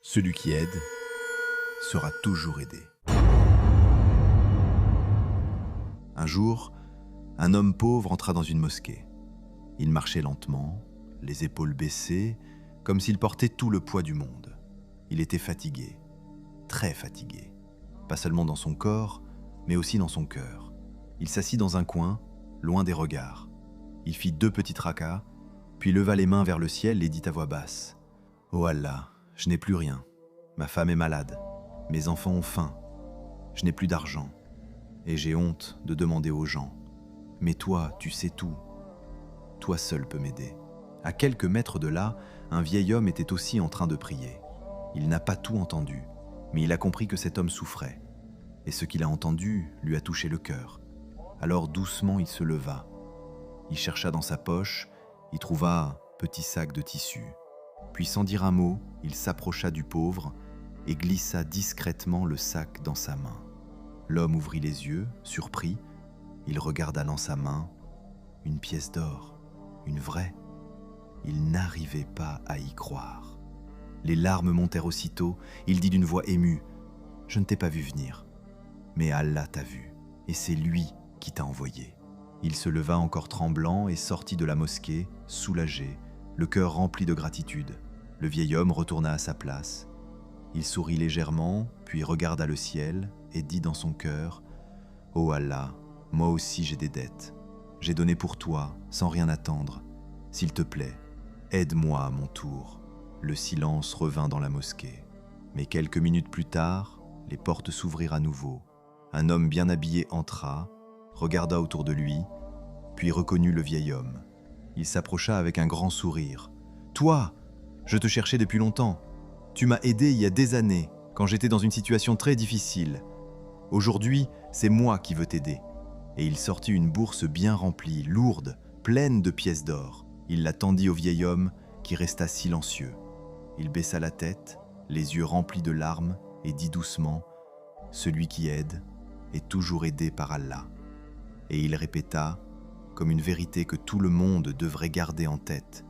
Celui qui aide sera toujours aidé. Un jour, un homme pauvre entra dans une mosquée. Il marchait lentement, les épaules baissées, comme s'il portait tout le poids du monde. Il était fatigué, très fatigué, pas seulement dans son corps, mais aussi dans son cœur. Il s'assit dans un coin, loin des regards. Il fit 2 petites rakas, puis leva les mains vers le ciel et dit à voix basse : « Oh Allah, je n'ai plus rien. Ma femme est malade. Mes enfants ont faim. Je n'ai plus d'argent. Et j'ai honte de demander aux gens. Mais toi, tu sais tout. Toi seul peux m'aider. » À quelques mètres de là, un vieil homme était aussi en train de prier. Il n'a pas tout entendu, mais il a compris que cet homme souffrait. Et ce qu'il a entendu lui a touché le cœur. Alors doucement, il se leva. Il chercha dans sa poche, y trouva un petit sac de tissu. Puis sans dire un mot, il s'approcha du pauvre et glissa discrètement le sac dans sa main. L'homme ouvrit les yeux, surpris. Il regarda dans sa main une pièce d'or, une vraie. Il n'arrivait pas à y croire. Les larmes montèrent aussitôt. Il dit d'une voix émue : « Je ne t'ai pas vu venir, mais Allah t'a vu, et c'est lui qui t'a envoyé. » Il se leva encore tremblant et sortit de la mosquée, soulagé, le cœur rempli de gratitude. Le vieil homme retourna à sa place. Il sourit légèrement, puis regarda le ciel et dit dans son cœur : « Oh Allah, moi aussi j'ai des dettes. J'ai donné pour toi, sans rien attendre. S'il te plaît, aide-moi à mon tour. » Le silence revint dans la mosquée. Mais quelques minutes plus tard, les portes s'ouvrirent à nouveau. Un homme bien habillé entra, regarda autour de lui, puis reconnut le vieil homme. Il s'approcha avec un grand sourire. « Toi, je te cherchais depuis longtemps. Tu m'as aidé il y a des années, quand j'étais dans une situation très difficile. Aujourd'hui, c'est moi qui veux t'aider. » Et il sortit une bourse bien remplie, lourde, pleine de pièces d'or. Il la tendit au vieil homme, qui resta silencieux. Il baissa la tête, les yeux remplis de larmes, et dit doucement : « Celui qui aide est toujours aidé par Allah. » Et il répéta, comme une vérité que tout le monde devrait garder en tête :